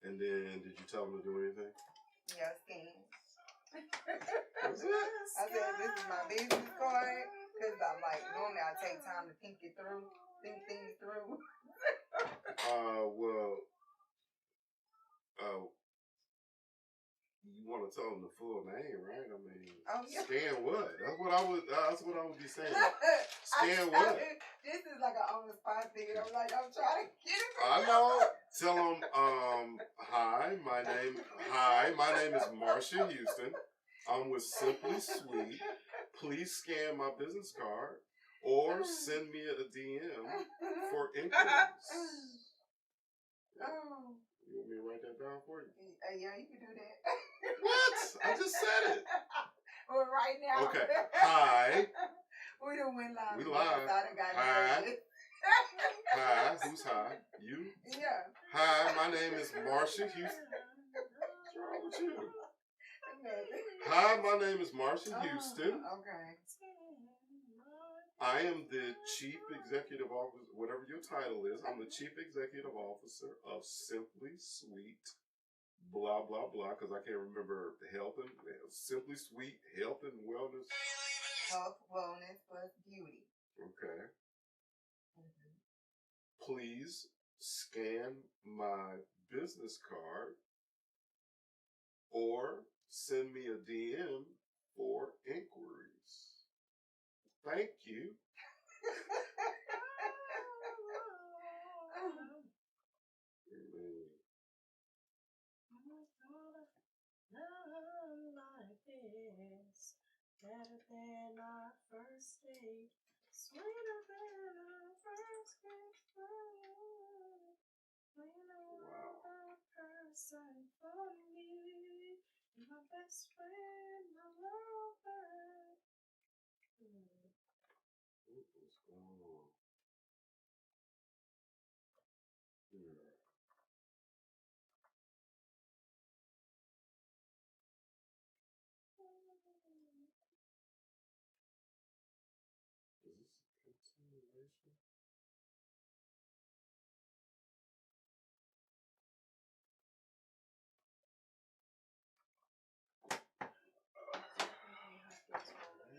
And then, did you tell them to do anything? Yeah, scan. What's that? I said, this is my business card. Because I'm like, normally I take time to think things through. You want to tell them the full name, right? I mean, yeah. Scan what? That's what I would be saying. Scan what? This is like an on-the-spot thing. I'm like, I'm trying to get it. I know. Tell them, hi, my name is Marsha Houston. I'm with Simply Sweet. Please scan my business card or send me a DM for inquiries. Oh. You want me to write that down for you? Yeah, you can do that. What? I just said it. Well, right now. Okay. Hi. We done went live. We live. Hi. Hi. Who's hi? You? Yeah. Hi, my name is Marsha Houston. What's wrong with you? Hi, my name is Marsha Houston. Okay. I am the Chief Executive Officer, whatever your title is. I'm the Chief Executive Officer of Simply Sweet, blah, blah, blah, because I can't remember Simply Sweet Health and Wellness. Health, wellness, plus beauty. Okay. Please scan my business card or send me a DM for inquiries. Thank you. Better than our first date, sweeter than our first kiss. When the person for me, my best friend, my lover. What's going on?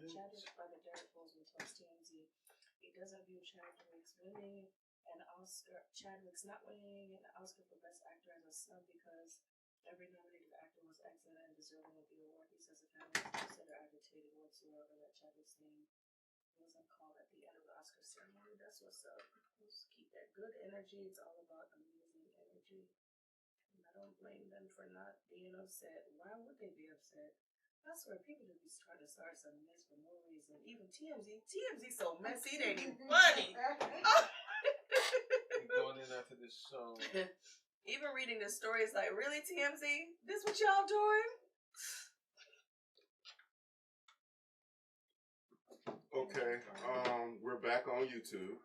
Chadwick by the Derek Boseman tells TMZ he doesn't view Chadwick's winning an Oscar. Chadwick's not winning an Oscar for Best Actor as a snub because every nominated actor was excellent and deserving of the award. He says Academy is considered agitated whatsoever that Chadwick's name wasn't called at the end of the Oscar ceremony. That's what's up. Let's keep that good energy. It's all about amazing energy. And I don't blame them for not being upset. Why would they be upset? I swear, people just be trying to start some mess for no reason. Even TMZ so messy, it ain't even funny. You going in after this show? Even reading the story is like, really, TMZ? This what y'all doing? Okay, we're back on YouTube.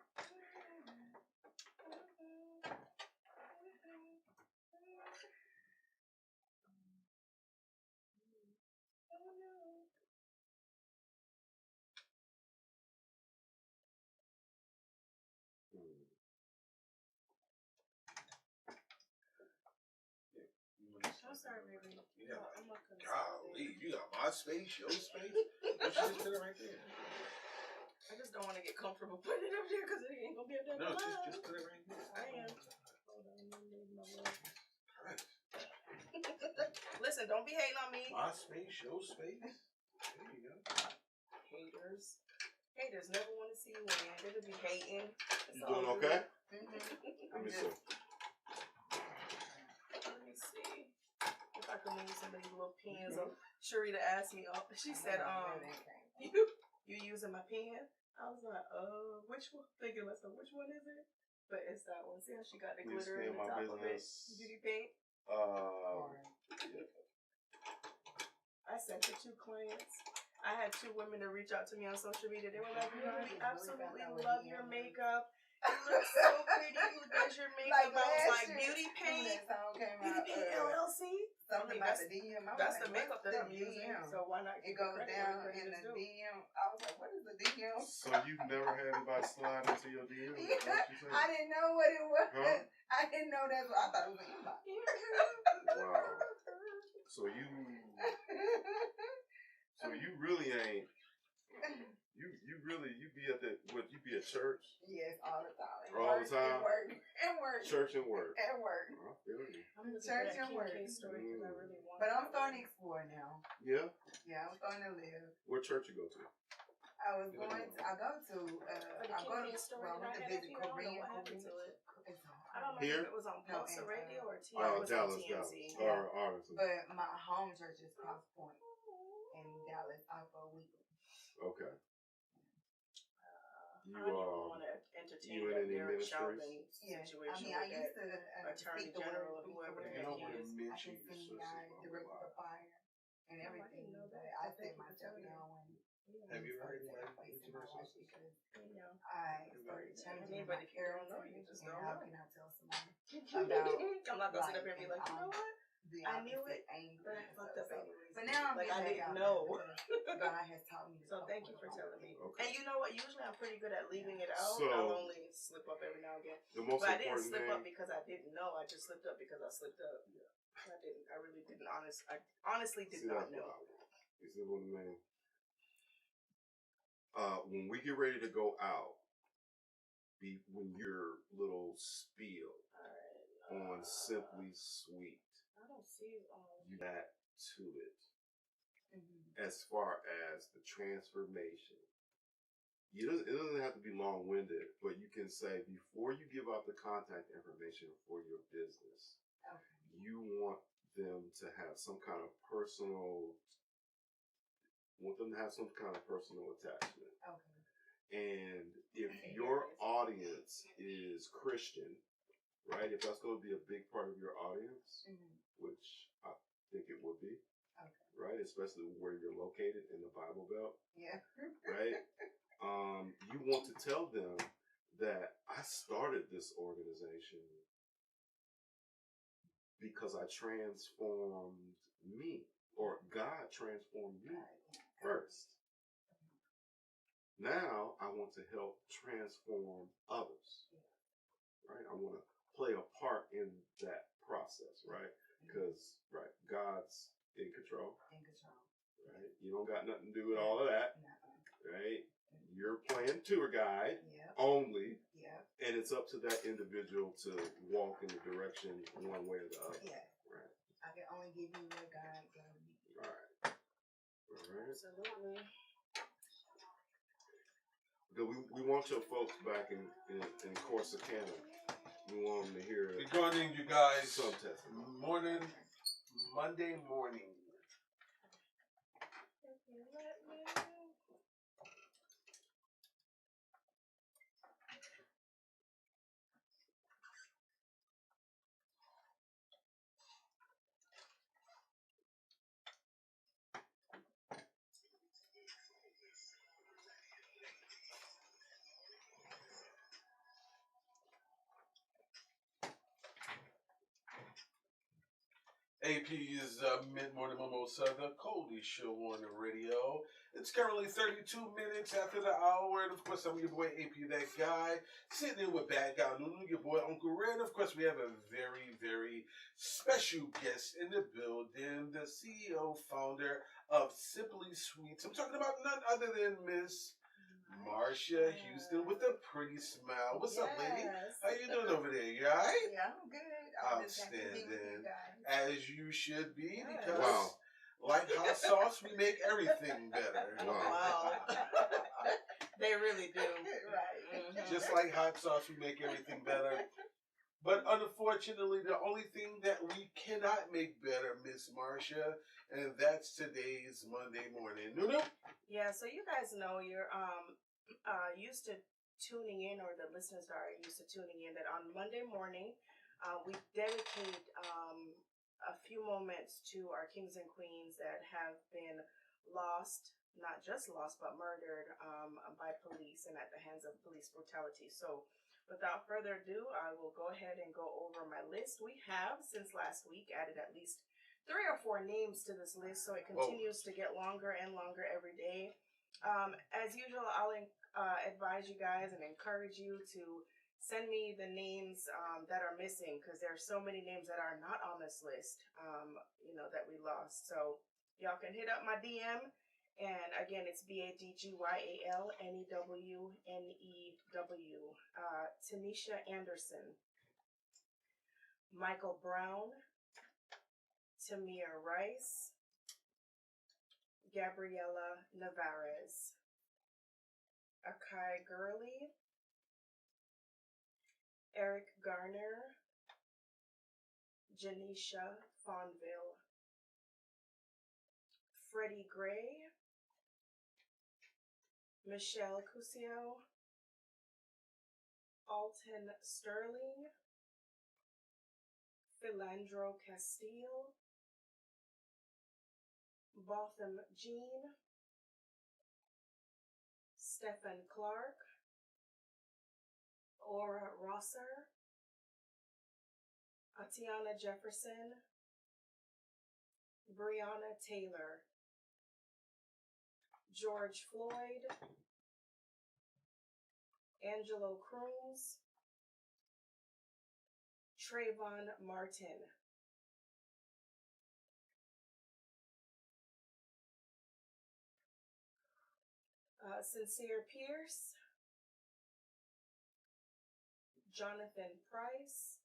I'm sorry, baby. Golly, you got my space, your space. You should just put it right there. I just don't want to get comfortable putting it up there because it ain't gonna be up there. No, just put it right there. I am. Hold on, let me my love. Right. Listen, don't be hating on me. My space, your space. There you go. Haters never want to see you win. They just be hating. You doing okay? Mm-hmm. Let me see. Let me see if I can move some of these little pens. Sharita asked me, she said, you using my pen? I was like, which one? Thinking myself, which one is it? But it's that one. See how she got the glitter in the top of it? Beauty paint? I sent it to 2 clients. I had 2 women to reach out to me on social media. They were like, we absolutely love your makeup. You look so pretty. Who does your makeup? I was like, Beauty Paint? Beauty Paint LLC? Something about the DM. That's the makeup that I'm using. So why not? It goes down in the DM. I was like, what is the DM? So you've never had anybody slide into your DM? I didn't know what it was. Huh? I didn't know that's what I thought it was an inbox. at church? Yes, all the time. All the time? And work. Church and work. And work. I feel you. I'm looking Church for that and work. King K story because I really want. But I'm starting to explore now. Yeah? Yeah, I'm starting to live. What church you go to? I go to, For the I go King K to, story well, I went to that I had visit up here, I don't know Korean. what happened to it. It's I don't know Here? if it was on No, Pulse in, Radio or TNT. Oh, It was Dallas, on Dallas. TNT. Or Arlington. But my home church is Cross Point in Dallas, off of Weekly. Okay. I don't even want to entertain you in that any Derek ministries? Chauvin Yeah, situation I with used that to Attorney speak the General word, or whoever the speak heck the he word. is. I can send guys direct to the fire and Oh, I everything, didn't know but that. I Thank set you for myself telling me. down when Have you heard started of taking place in internet my life sources? because Yeah. I started changing mean, my but if you don't know, character, you just and don't how know. can I tell someone I'm not gonna sit up here and be like, you know what? the I knew opposite it, angle? But I fucked up anyways. But now I'm like I getting didn't back know. out there because God has taught me to So cope thank you with for all telling of me. it. Okay. And you know what? Usually I'm pretty good at leaving it out. So- I'll only slip up every now and again. The most But I didn't important slip thing. up because I didn't know. I just slipped up because I slipped up. Yeah. I didn't. I really didn't. I honestly did See, not that's know. what I want. You see what I mean? When we get ready to go out, when your little spiel Alright. on Simply Sweet, I don't see. you add to it Mhm. as far as the transformation. It doesn't have to be long-winded, but you can say before you give out the contact information for your business, Okay. you want them to have some kind of personal attachment. Okay. And if Okay, your here it is. audience is Christian, right? If that's going to be a big part of your audience, Mhm. which I think it would be, Okay. right? Especially where you're located in the Bible Belt, Yeah. right? You want to tell them that I started this organization because I transformed me, or God transformed me first. Now I want to help transform others, right? I want to play a part in that process, right? Because, right, God's in control, In control. right? You don't got nothing to do with all of that, No. right? You're playing tour guide Yep. only, Yep. and it's up to that individual to walk in the direction one way or the other, Yeah. right? I can only give you what God gave me. All right. All right. Absolutely. Because we want your folks back in Corsicana. We want them to hear Good morning, you guys. some testimony. Monday morning. APz Mid-Morning Mimosa, the coldest show on the radio. It's currently 32 minutes after the hour, and of course I'm your boy AP That Guy, sitting in with Bad Guy Lulu, your boy Uncle Red. Of course we have a very, very special guest in the building, the CEO, founder of Simply Sweets. I'm talking about none other than Miss Marsha Houston with a pretty smile. What's up, lady? How you doing over there? You alright? Yeah, I'm good. I'm just happy to be with you Outstanding. guys. As you should be, because Wow. like hot sauce, we make everything better. Wow. They really do. Right. Just like hot sauce, we make everything better. But unfortunately, the only thing that we cannot make better, Miss Marsha, and that's today's Monday morning. No. Yeah, so you guys know you're used to tuning in, or the listeners are used to tuning in, that on Monday morning we dedicate a few moments to our kings and queens that have been lost, not just lost, but murdered by police and at the hands of police brutality. So without further ado, I will go ahead and go over my list. We have, since last week, added at least 3 or 4 names to this list, so it continues to get longer and longer every day. As usual, I'll advise you guys and encourage you to send me the names that are missing, because there are so many names that are not on this list, that we lost. So y'all can hit up my DM And again, it's BADGYALNEWNEW. Tanisha Anderson, Michael Brown, Tamir Rice, Gabriela Navarez, Akai Gurley, Eric Garner, Janisha Fonville, Freddie Gray, Michelle Cusio, Alton Sterling, Philandro Castile, Botham Jean, Stephen Clark, Aura Rosser, Atiana Jefferson, Brianna Taylor, George Floyd, Angelo Crooms, Trayvon Martin, Sincere Pierce, Jonathan Price,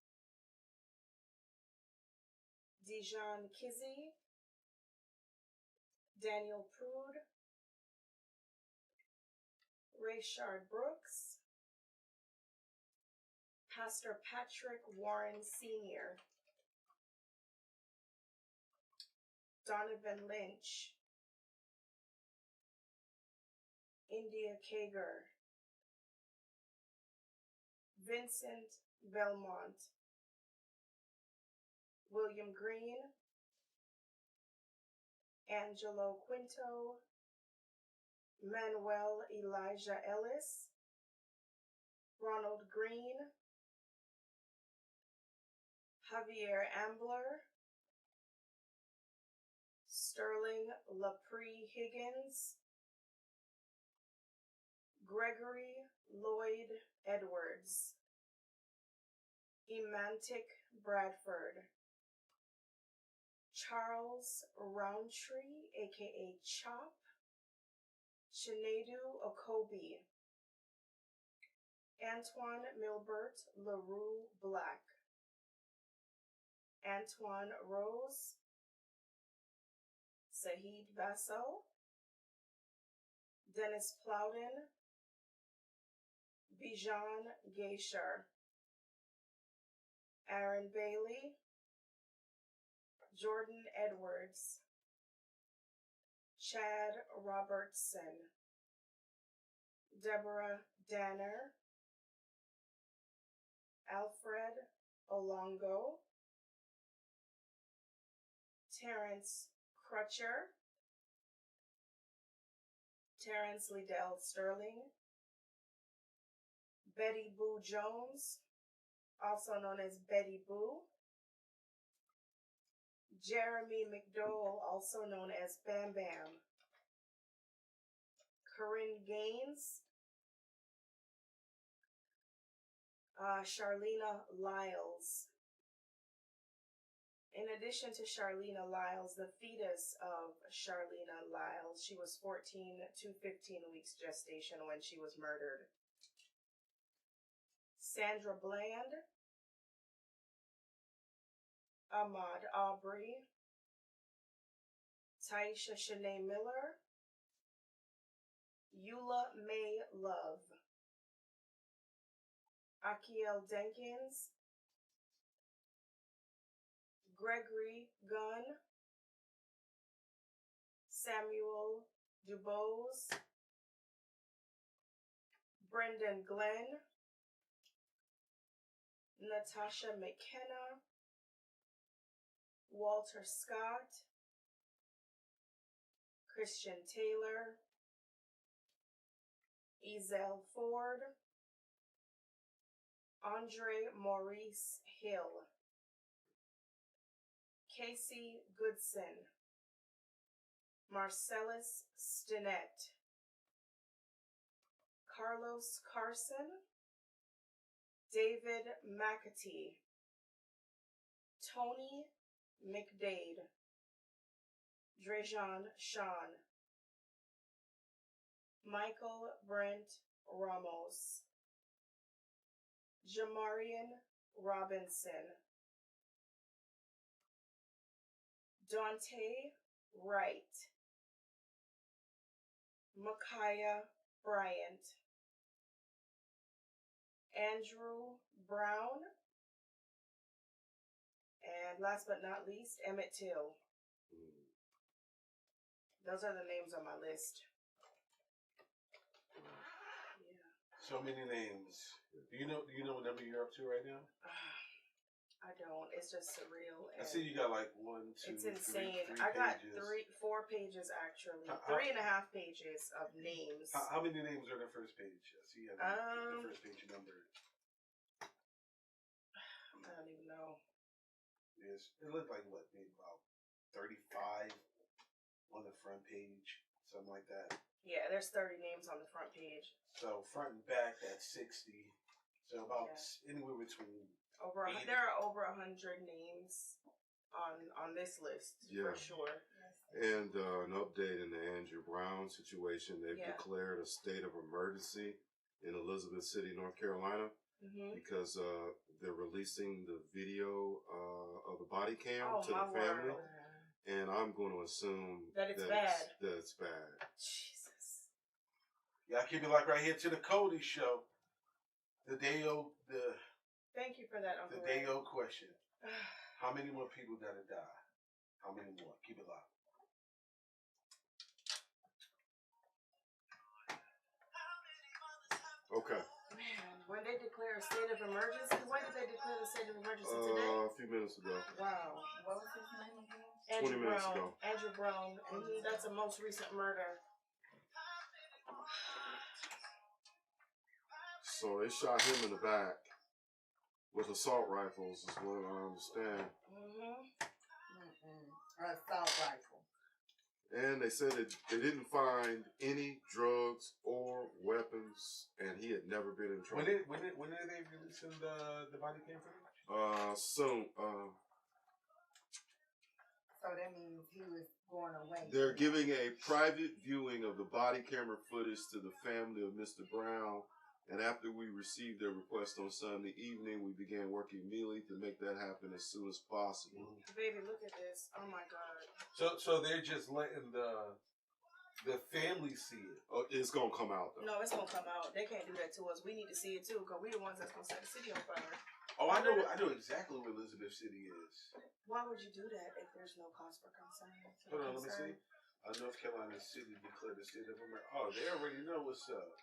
Dijon Kizzy, Daniel Prude, Rayshard Brooks, Pastor Patrick Warren Sr., Donovan Lynch, India Kager, Vincent Belmont, William Green, Angelo Quinto, Manuel Elijah Ellis, Ronald Green, Javier Ambler, Sterling Lapre Higgins, Gregory Lloyd Edwards, Emantic Bradford, Charles Roundtree, aka Chop, Chinedu Okobi, Antoine Milbert LaRue Black, Antoine Rose, Saheed Vassell, Dennis Plowden, Bijan Geisher, Aaron Bailey, Jordan Edwards, Chad Robertson, Deborah Danner, Alfred Olongo, Terrence Crutcher, Terrence Liddell Sterling, Betty Boo Jones, also known as Betty Boo, Jeremy McDowell, also known as Bam Bam, Corinne Gaines, Charlena Lyles. In addition to Charlena Lyles, the fetus of Charlena Lyles, she was 14 to 15 weeks gestation when she was murdered. Sandra Bland, Ahmaud Aubrey, Taisha Shanae Miller, Eula May Love, Akiel Denkins, Gregory Gunn, Samuel Dubose, Brendan Glenn, Natasha McKenna, Walter Scott, Christian Taylor, Ezel Ford, Andre Maurice Hill, Casey Goodson, Marcellus Stinnett, Carlos Carson, David McAtee, Tony McDade, Drejon Sean, Michael Brent Ramos, Jamarian Robinson, Dante Wright, Micaiah Bryant, Andrew Brown, and last but not least, Emmett Till. Those are the names on my list. Yeah. So many names. Do you know what number you're up to right now? I don't. It's just surreal. I see you got like 1, 2, It's insane. three I got pages. 4 pages actually. How- 3.5 pages of names. How many names are on the first page? I see you have the first page number. I don't even know. Yes, it looked like what, maybe about 35 on the front page, something like that. Yeah, there's 30 names on the front page. So front and back, that's 60. So about anywhere between. There are over 100 names on this list for sure. And an update in the Andrew Brown situation. They've declared a state of emergency in Elizabeth City, North Carolina, because they're releasing the video of the body cam to the family. Word. And I'm going to assume that it's bad. That it's bad. Jesus. Y'all keep it like right here to the Cody Show. Thank you for that, Uncle The Ray. day-old question. How many more people gotta die? How many more? Keep it locked. Okay. Man, when they declare a state of emergency, when did they declare the state of emergency today? A few minutes ago. Wow. What was his name again? 20 minutes ago. Andrew Brown. That's a most recent murder. So they shot him in the back with assault rifles, is what I understand. Assault rifle. And they said that they didn't find any drugs or weapons, and he had never been in trouble. When are they releasing the body cam footage? Soon. So that means he was going away. They're giving a private viewing of the body camera footage to the family of Mr. Brown. And after we received their request on Sunday evening, we began working immediately to make that happen as soon as possible. Baby, look at this. Oh my God. So they're just letting the family see it. Oh, it's gonna come out though. No, it's gonna come out. They can't do that to us. We need to see it too, because we the ones that's gonna set the city on fire. Oh, I know exactly where Elizabeth City is. Why would you do that if there's no cause for concern? Hold on, let me see. North Carolina City declared a state of emergency. Oh, they already know what's up.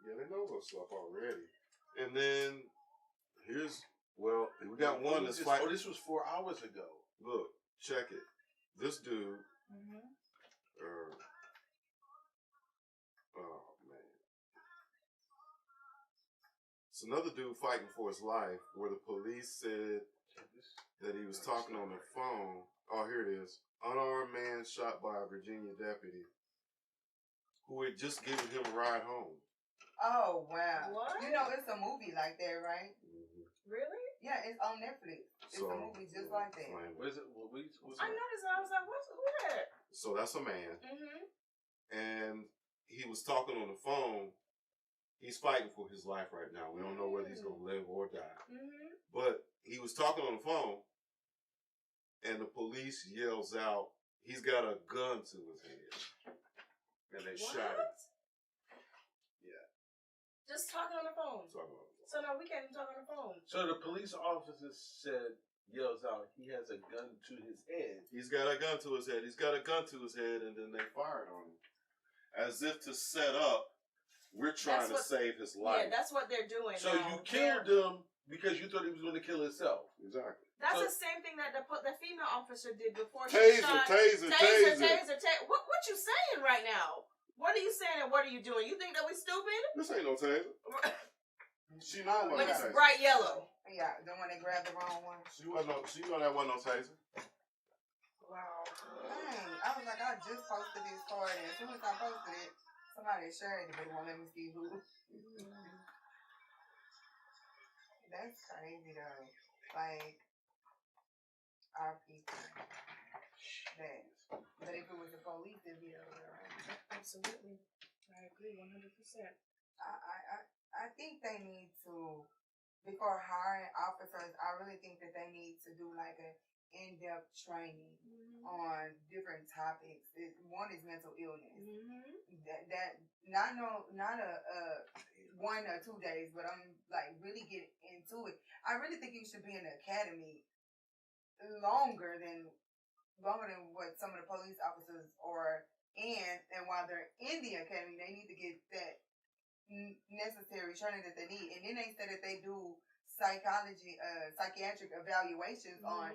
Yeah, they know what's up already. And then we got one that's like. Oh, this was 4 hours ago. Look, check it. This dude. Oh man. It's another dude fighting for his life, where the police said that he was talking on the phone. Oh, here it is. Unarmed man shot by a Virginia deputy who had just given him a ride home. Oh, wow. What? You know, it's a movie like that, right? Really? Yeah, it's on Netflix. It's a movie just like that. What is it? I noticed and I was like, who that? So that's a man. And he was talking on the phone. He's fighting for his life right now. We don't know whether he's going to live or die. But he was talking on the phone, and the police yells out, he's got a gun to his head. And they shot him. Just talking on the phone. So now we can't even talk on the phone. So the police officer yells out, he has a gun to his head. He's got a gun to his head. He's got a gun to his head, and then they fired on him. As if to set up, we're trying to save his life. Yeah, that's what they're doing. So you killed him because you thought he was going to kill himself. Exactly. That's the same thing that the female officer did before. Taser. What you saying right now? What are you saying and what are you doing? You think that we stupid? This ain't no taser. She know when it's bright yellow. Yeah, the one that grabbed the wrong one. She know that wasn't no taser. Wow. Dang, I was like, I just posted this card, and as soon as I posted it, somebody shared it, but it won't let me see who. That's crazy though. Like, our people. That. But if it was the police, it'd be over there, right? Absolutely. I agree 100%. I think they need to, before hiring officers, I really think that they need to do like a in-depth training on different topics. One is mental illness. That not a 1 or 2 days, but I'm like really get into it. I really think you should be in the academy longer than what some of the police officers are in, and while they're in the academy, they need to get that necessary training that they need. And then they say that they do psychiatric evaluations on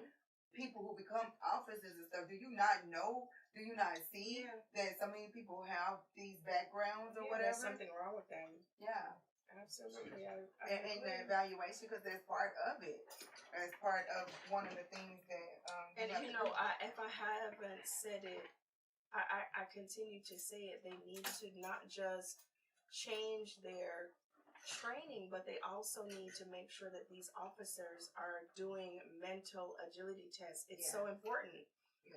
people who become officers and stuff. Do you not know? Do you not see that so many people have these backgrounds or whatever? There's something wrong with them. Yeah. Absolutely. And the evaluation, because that's part of it. As part of one of the things that. And if I haven't said it, I continue to say it. They need to not just change their training, but they also need to make sure that these officers are doing mental agility tests. It's so important.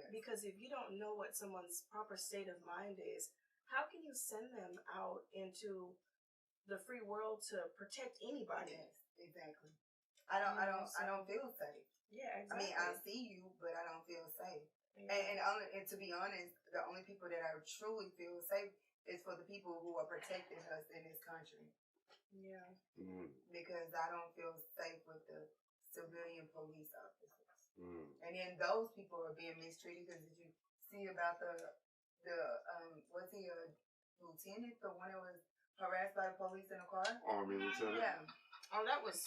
Because if you don't know what someone's proper state of mind is, how can you send them out into the free world to protect anybody? Yes, exactly. I don't feel safe. Yeah, exactly. I mean, I see you, but I don't feel safe. Yeah. And to be honest, the only people that I truly feel safe is for the people who are protecting us in this country. Yeah. Because I don't feel safe with the civilian police officers. And then those people are being mistreated. Because did you see about the was he a lieutenant, the one that was harassed by the police in a car? Army lieutenant. Yeah. Oh, that was.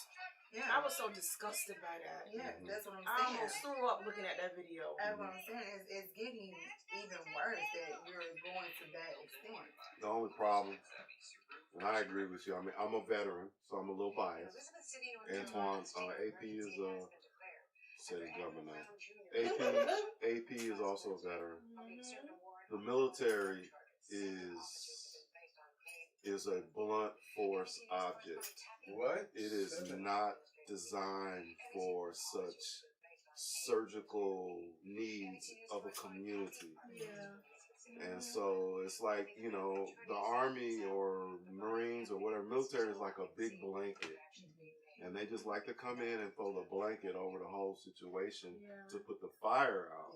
Yeah. I was so disgusted by that. Yeah, that's what I'm I saying. almost threw up looking at that video. That's what I'm saying. It's getting even worse that you're going to that extent. The only problem, and I agree with you. I mean, I'm a veteran, so I'm a little biased. Antoine, AP is city governor now. AP is also a veteran. The military is a blunt force object. What? It is not designed for such surgical needs of a community. Yeah. And so it's like, the Army or Marines or whatever, military is like a big blanket. And they just like to come in and throw the blanket over the whole situation to put the fire out.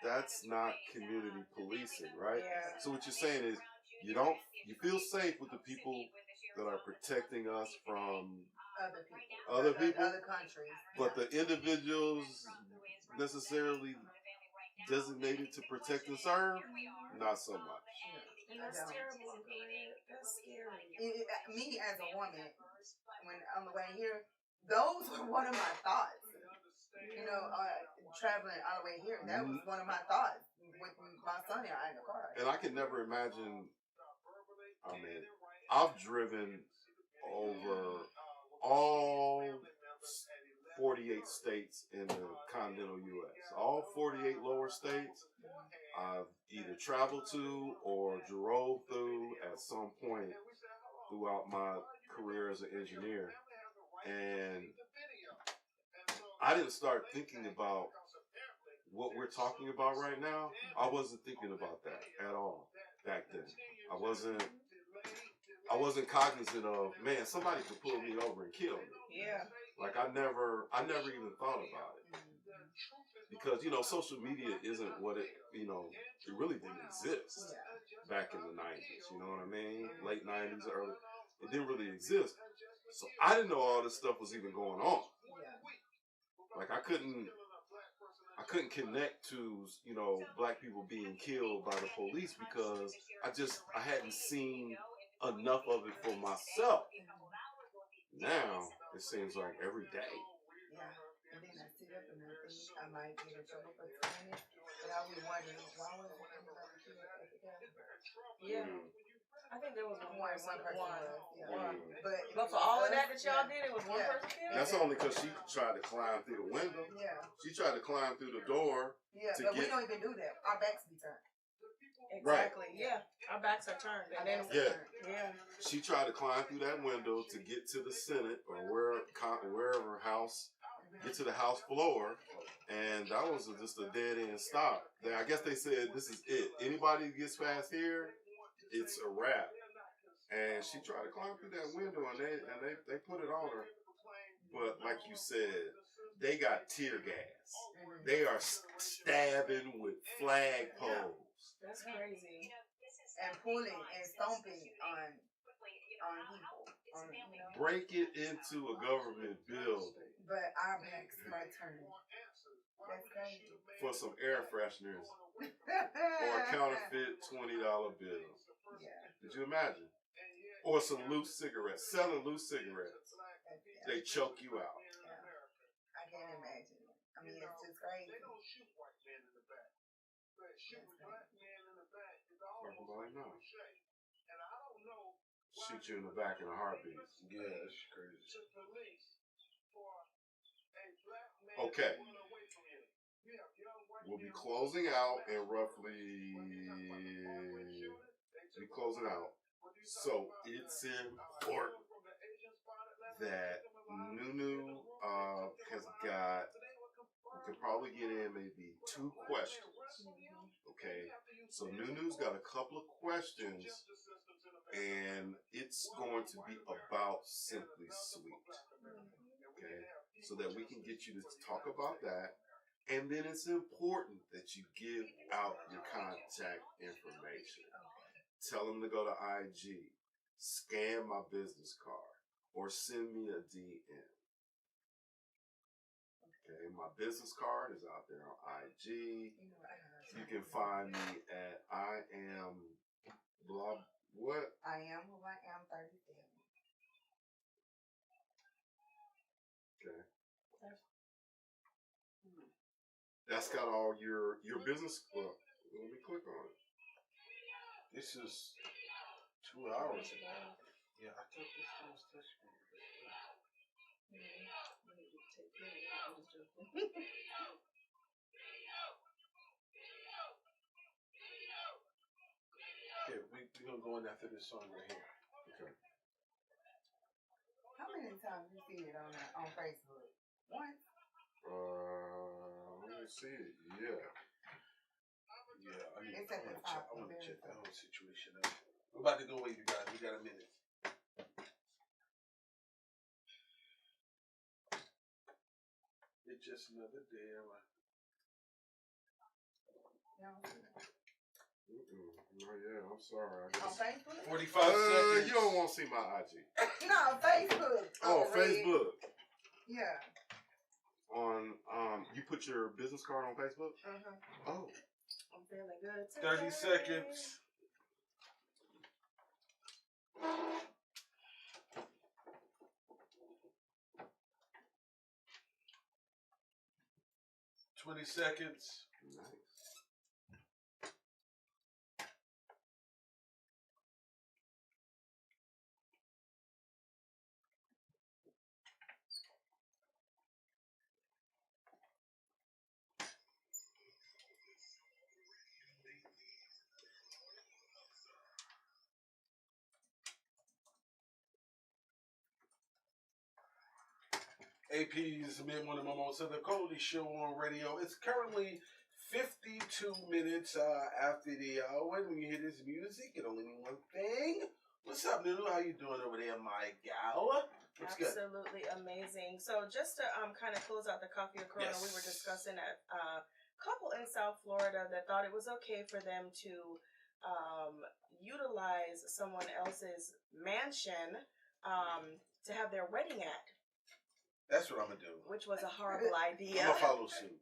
That's not community policing, right? Yeah. So what you're saying is you feel safe with the people that are protecting us from other people, other countries. But the individuals necessarily designated to protect and serve, not so much. And that's terrible. That's scary. Me as a woman, when on the way here, those were one of my thoughts. Traveling all the way here, that was one of my thoughts with my son and I in the car. And I can never imagine. I mean, I've driven over all 48 states in the continental U.S. All 48 lower states I've either traveled to or drove through at some point throughout my career as an engineer. And I didn't start thinking about what we're talking about right now. I wasn't thinking about that at all back then. I wasn't cognizant of, man, somebody could pull me over and kill me. Yeah. Like I never even thought about it. Because, social media isn't what it really didn't exist back in the 90s. You know what I mean? Late 90s, early. It didn't really exist. So I didn't know all this stuff was even going on. Like I couldn't connect to, black people being killed by the police because I hadn't seen enough of it for myself. Now it seems like every day. Yeah. And then I sit up and I think I might get in trouble for 2 minutes, but I'll be wondering why was it anybody killed at the Capitol? Yeah. I think there was one person. But for all of that y'all did, it was one person killed? That's only because she tried to climb through the window. Yeah. She tried to climb through the door. Yeah, but we don't even do that. Our backs be turned. Exactly. Right. Yeah. Our backs are turned. And then she tried to climb through that window to get to the Senate or wherever house, get to the House floor, And that was just a dead end stop. I guess they said this is it. Anybody who gets past here, it's a wrap. And she tried to climb through that window, and they put it on her. But like you said, they got tear gas. They are stabbing with flagpoles. That's crazy. And pulling and stomping on people. Break it into a government building. But our backs are turned. That's crazy. For some air fresheners or a counterfeit $20 bill. Yeah. Did you imagine? Or some loose cigarettes. Selling loose cigarettes. They choke you out. Yeah. I can't imagine. I mean, it's just crazy. Shoot you in the back in a heartbeat. Yeah, that's crazy. Okay. We'll be closing out in roughly. So it's important that Nunu has got. We could probably get in maybe 2 questions. Okay. So Nunu's got a couple of questions, and it's going to be about Simply Sweet. Okay. So that we can get you to talk about that. And then it's important that you give out your contact information. Tell them to go to IG, scan my business card, or send me a DM. Okay, my business card is out there on IG. You can find me at I am blah what? I am who I am 37. Okay. That's got all your business. Well, let me click on it. This is 2 hours ago. Yeah, I thought this was touchscreen. Okay, we're gonna go in after this song right here. Okay. How many times you see it on Facebook? Once. Let me see it. Yeah. Yeah, I need It's at the top. I want to check that whole situation out. We're about to go away, you guys. We got a minute. It's just another day. No. No, yeah, I'm sorry. On Facebook? 45 seconds. You don't want to see my IG. No, Facebook. Oh, Facebook. Yeah. On you put your business card on Facebook? Oh. I'm feeling good. 30 seconds. $20 seconds. Nice. APz Mid-Morning Mimosa, the Cody Show on radio. It's currently 52 minutes after the hour. When you hear this music, it only means one thing. What's up, Nunu? How you doing over there, my gal? What's good? Absolutely amazing. So just to kind of close out the Coffee or Corona, we were discussing a couple in South Florida that thought it was okay for them to utilize someone else's mansion to have their wedding at. That's what I'm going to do. Which was a horrible idea. I'm going to follow suit.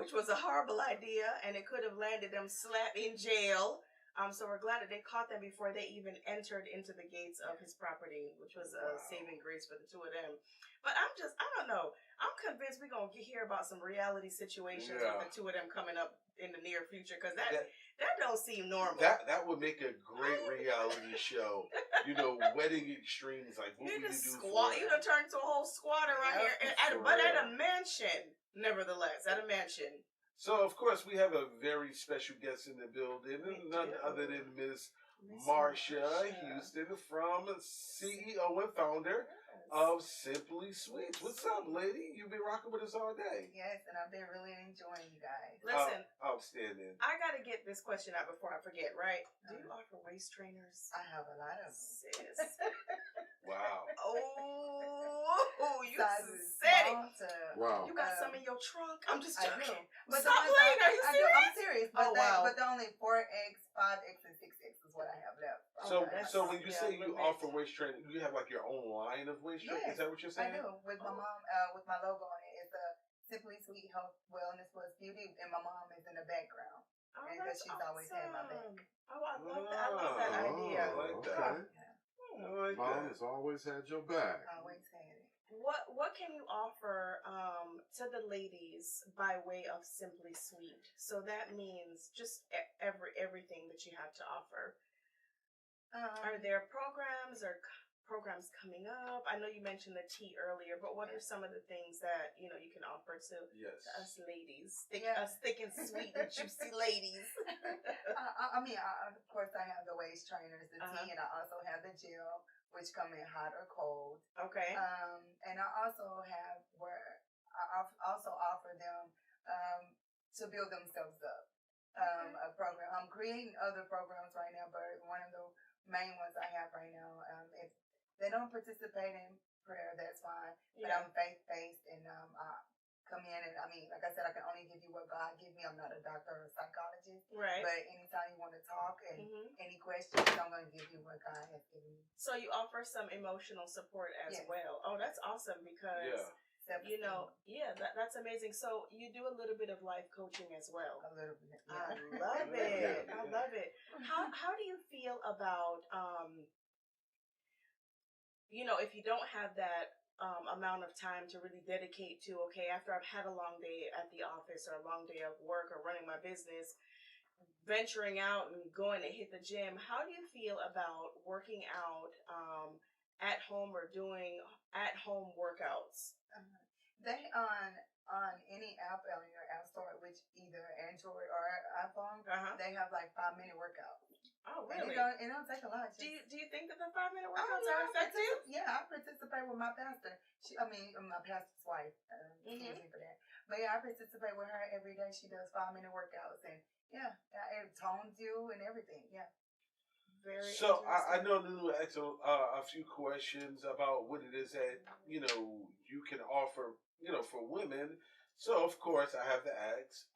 Which was a horrible idea, and it could have landed them slap in jail. So we're glad that they caught them before they even entered into the gates of his property, which was a saving grace for the two of them. But I don't know. I'm convinced we're going to hear about some reality situations with the two of them coming up in the near future, because that don't seem normal. That would make a great reality show. You know, wedding extremes, like what would you do for you done turned into a whole squad around here, but at a mansion, nevertheless, at a mansion. So, of course, we have a very special guest in the building, none other than Miss Marsha Houston, from CEO and founder of Simply Sweet. What's up, lady? You've been rocking with us all day. Yes, and I've been really enjoying you guys. Listen, Outstanding. I gotta get this question out before I forget, right? Do you offer waist trainers? I have a lot of them. Sis. Wow. Oh, you Sizes said it. small to, Wow. You got some in your trunk? I'm just I joking. do. But Stop the ones playing. Are you I serious? I'm serious. But Oh, wow. But the only 4X, 5X, and 6X is what I have left. So, Okay, that's- so when you yeah, say you limit. offer waist training, you have like your own line of waist training. Yes, Is that what you're I saying? do. With my mom, with my logo on it. It's a Simply Sweet Health, Wellness Plus Beauty, and my mom is in the background. Oh, And that's she's always had my back. awesome. Oh, I love that. I love that idea. I like that. Okay. I like Mom that. has always had your back. Always had it. What can you offer to the ladies by way of Simply Sweet? So that means just everything that you have to offer. Are there programs or programs coming up? I know you mentioned the tea earlier, but what are some of the things that you can offer to Yes. us ladies, Yeah. us thick and sweet and juicy ladies? I mean, of course, I have the waist trainers, the Uh-huh. tea, and I also have the gel, which come in hot or cold. Okay. And I also have where I also offer them to build themselves up. A program. I'm creating other programs right now, but one of the main ones I have right now, if they don't participate in prayer, that's fine. But Yeah. I'm faith-based, and I come in, and I mean, like I said, I can only give you what God give me. I'm not a doctor or a psychologist. Right. But anytime you want to talk and Mhm. any questions, I'm going to give you what God has given me. So you offer some emotional support as Yes. well. Oh, that's awesome because Yeah. that's amazing. So you do a little bit of life coaching as well. A little bit. I Yeah. love it. Yeah. I love it. How do you feel about if you don't have that amount of time to really dedicate to, okay, after I've had a long day at the office or a long day of work or running my business, venturing out and going to hit the gym, how do you feel about working out at home or doing at home workouts? They on any app on your app store, which either Android or iPhone, they have like 5-minute workouts. Oh, And really? it don't take a lot. Do you think that the 5-minute Oh, workouts yeah, are effective? I participate with my pastor. My pastor's wife. Excuse me for that. But yeah, I participate with her every day. She does 5-minute workouts, and yeah, it tones you and everything. Yeah. Very So I interesting. know Lulu asked a few questions about what it is that you can offer for women. So of course I have to ask,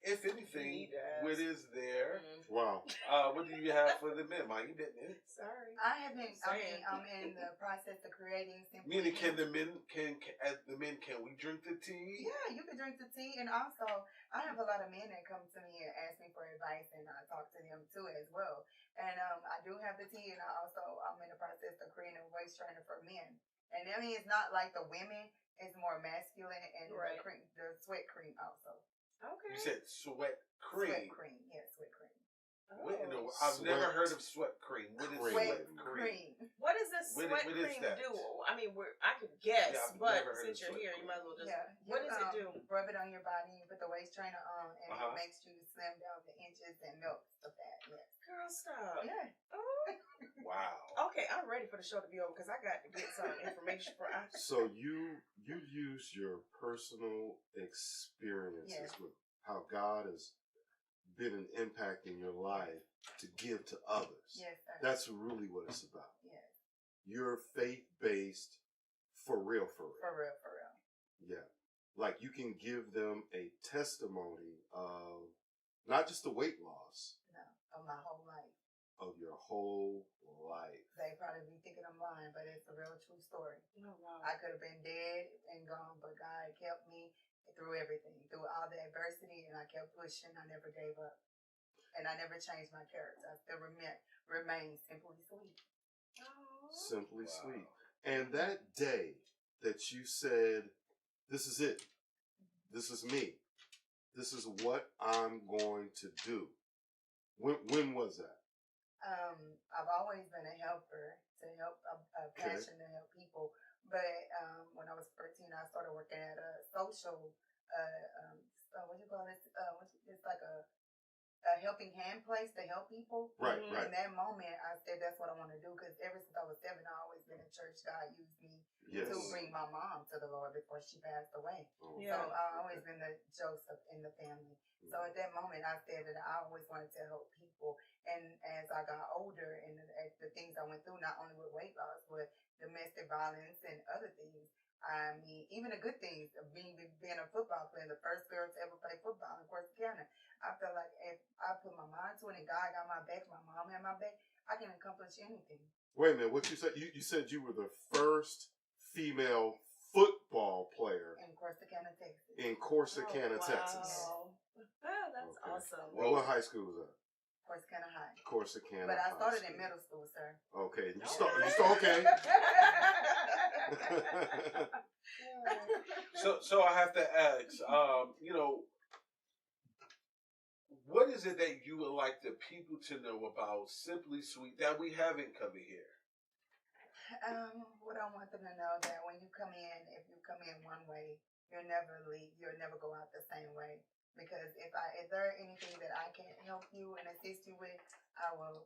if anything, need to ask. what is there? Wow. What do you have for the men? Mind you, didn't it? Sorry. I haven't. Saying. I'm in the process of creating Simply. Meaning, can the men we drink the tea? Yeah, you can drink the tea, and also I have a lot of men that come to me and ask me for advice, and I talk to them too as well. And I do have the tea, and I'm in the process of creating a waist trainer for men. And I mean, it's not like the women; it's more masculine, and Right. the sweat cream also. Okay. You said sweat cream. Sweat cream, yeah, sweat cream. What in the, Oh. I've Sweat never heard of sweat cream. What is cream. sweat Sweat cream? cream. What does this What sweat is cream that? do? I mean, I could guess, Yeah, I've but never heard since of you're sweat here, you cream. might as well just. Yeah. What does it do? Rub it on your body. You put the waist trainer on, and Uh-huh. it makes you slim down the inches and melts the fat. Yes. Girl, stop. Yeah. Oh. Wow. Okay, I'm ready for the show to be over because I got to get some information for us. So you use your personal experiences Yes. with how God has been an impact in your life to give to others. Yes, sir. That's really what it's about. Yes. You're faith-based for real, for real. For real, for real. Yeah. Like you can give them a testimony of not just the weight loss, No, of my whole life. of your whole life. They probably be thinking I'm lying, but it's a real true story. Oh, wow. I could have been dead and gone, but God kept me through everything, through all the adversity, and I kept pushing. I never gave up. And I never changed my character. I still remain simply sweet. Oh. Simply Wow. sweet. And that day that you said, this is it. This is me. This is what I'm going to do. When was that? I've always been a helper, to help, a passion to help people. But when I was 13, I started working at a social, what do you call it? It's like a helping hand place to help people. Right, Mhm. right. In that moment, I said that's what I want to do because ever since I was 7, I always been in church. God used me Yes. to bring my mom to the Lord before she passed away. Oh, Yeah. So I always been the Joseph in the family. So at that moment, I said that I always wanted to help people. And as I got older and the things I went through, not only with weight loss, but domestic violence and other things, I mean, even the good things of being a football player, the first girl to ever play football in Corsicana. I felt like if I put my mind to it and God got my back, my mom had my back, I can accomplish anything. Wait a minute, what you said? You said you were the first female football player In Corsicana, Texas. in Corsicana, Oh, Texas. wow. Ah, that's Okay. awesome. Well, what high school was that? Corsicana High. Corsicana. But I High started School. in middle school, sir. Okay, you Oh. start. Okay. So I have to ask, what is it that you would like the people to know about Simply Sweet that we haven't covered here? What I want them to know that when you come in, if you come in one way, you'll never leave. You'll never go out the same way. Because if there anything that I can help you and assist you with, I will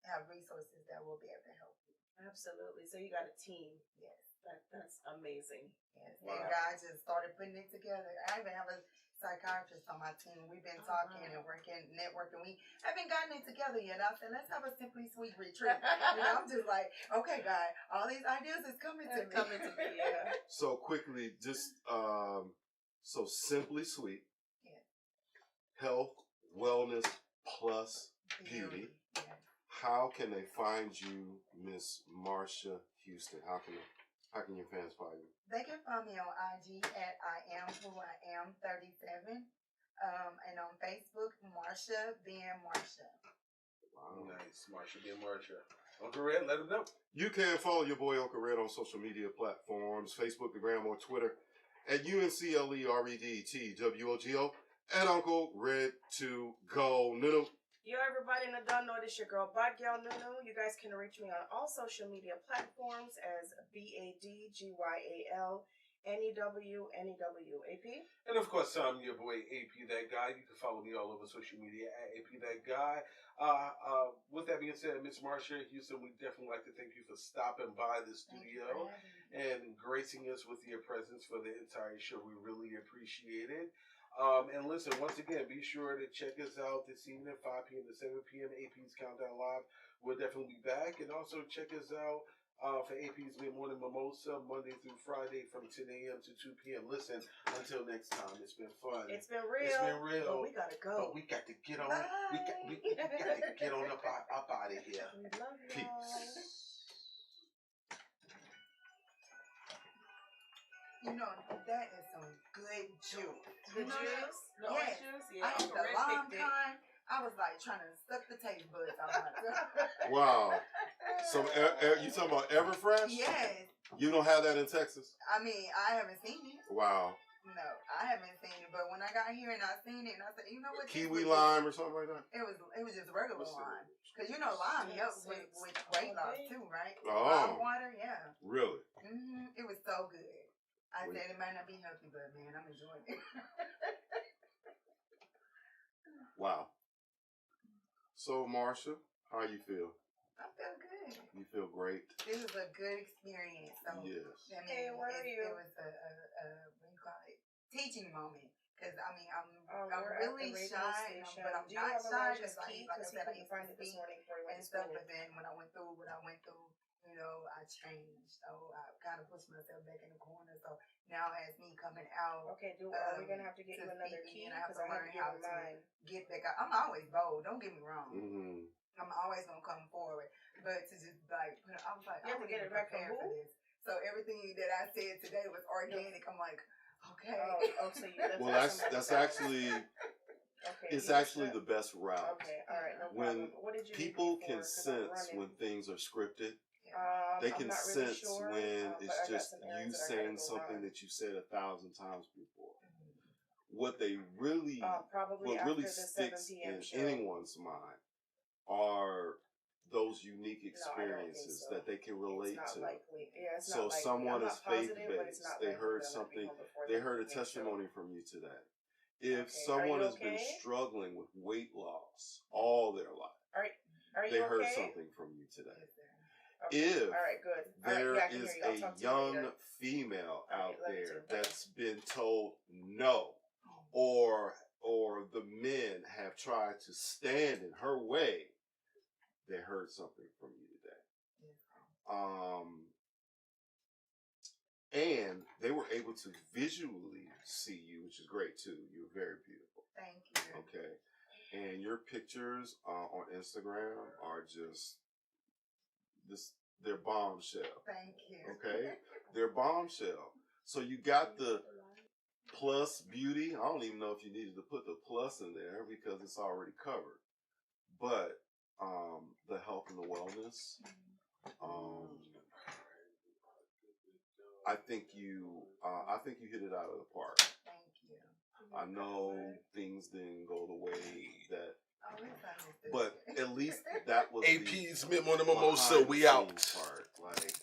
have resources that will be able to help you. Absolutely. So you got a team. Yes, That's amazing. yes. Wow. And God just started putting it together. I even have a psychiatrist on my team. We've been talking and working, networking. We haven't gotten it together yet. I said, let's have a Simply Sweet retreat. I'm just like, okay, God, all these ideas is coming to me. Yeah. So quickly, just so Simply Sweet, Yeah. health, wellness plus beauty. Yeah. How can they find you, Miss Marsha Houston? How can your fans find you? They can find me on IG at I am who I am 37. And on Facebook, Marsha being Marsha. Wow. Nice, Marsha being Marsha. Uncle Red, let them know. You can follow your boy Uncle Red on social media platforms, Facebook, the Gram, or Twitter at UNCLEREDTWOGO and Uncle Red to go. Nunu. Yo, everybody in the done know this your girl, Bad Girl Nunu. You guys can reach me on all social media platforms as BADGYALNEWNEWAP. And of course, I'm your boy AP That Guy. You can follow me all over social media at AP That Guy. With that being said, Miss Marsha Houston, we definitely like to thank you for stopping by the studio and gracing us with your presence for the entire show. We really appreciate it. And listen, once again, be sure to check us out this evening, 5 p.m. to 7 p.m. APz Countdown Live. We'll definitely be back. And also check us out for APz Mid-Morning Mimosa, Monday through Friday from 10 a.m. to 2 p.m. Listen, until next time, it's been fun. It's been real. It's been real. But we gotta go. But we got to get on. We got to get on up out of here. We love y'all. Peace. You know, that is some good juice. The You know that? juice? The Yes. orange juice? I Yeah. ate Uncle the Red lime picked it. kind. I was like trying to suck the taste buds out of my Wow. So you talking about Everfresh? Yes. You don't have that in Texas? I mean, I haven't seen it. Wow. No, I haven't seen it. But when I got here and I seen it, and I said, you know what? Kiwi lime or something like that? It was just regular What's lime. it? Because you know lime helps with weight loss too, right? Oh. Lime water, yeah. Really? It was so good. I Wait. said it might not be healthy, but man, I'm enjoying it. Wow. So, Marsha, how you feel? I feel good. You feel great? This was a good experience. So, Yes. I mean, Hey, where are you? it was a what do you call it? Teaching moment. Because I mean, I'm We're at really the radio shy, station. but I'm Do you not have shy Elijah's because, key? like I Because he said, I couldn't used find to it this speak morning before he went and to stuff. school. But then when I went through what I went through, you know, I changed. So I kind of pushed myself back in the corner. So now as me coming out, Okay, are we going to have to get to you another speak key? again, I have Because to I have learn to give how him to mine. get back out. I'm always bold. Don't get me wrong. Mm-hmm. I'm always gonna come forward, but to just like put, I was like, You I have to wasn't get even it back from prepared for who? this. So everything that I said today was organic. I'm like, okay. So you left Well, it that's somewhere else. actually Okay, it's you actually left the best route. Okay, all right, no When problem. What did you people leave me can for? 'Cause I'm sense running. when things are scripted. Yeah. They can I'm not really sense sure, when but it's I got just some you errands that I saying gotta go something run. that you said 1,000 times before. What they really, Probably what after really the 7 sticks p.m. in show. anyone's mind are those unique No, I don't think experiences so. that they can relate It's to. not likely. Yeah, it's So not likely. someone I'm is not positive, but it's faith-based. not They likely heard that I'm gonna be something. home before They the heard a evening show. testimony from you today, If Okay. someone Are you has been okay? struggling with weight loss all their life, Are you they heard okay? something from you today. Okay. If All right, good. there I can is hear you. I'll a talk to you young later. female Okay, out love you there too. that's been told no, or the men have tried to stand in her way, they heard something from you today. And they were able to visually see you, which is great too. You're very beautiful. Thank you. Okay. And your pictures on Instagram are just they're bombshell. Thank you. Okay. They're bombshell. So you got the plus beauty. I don't even know if you needed to put the plus in there because it's already covered. But the health and the wellness, I think you hit it out of the park. Thank you. I know things didn't go the way that, Oh, it's understood. but at least that was APz the Mid-Morning Mimosa. behind We the out. scenes part. Like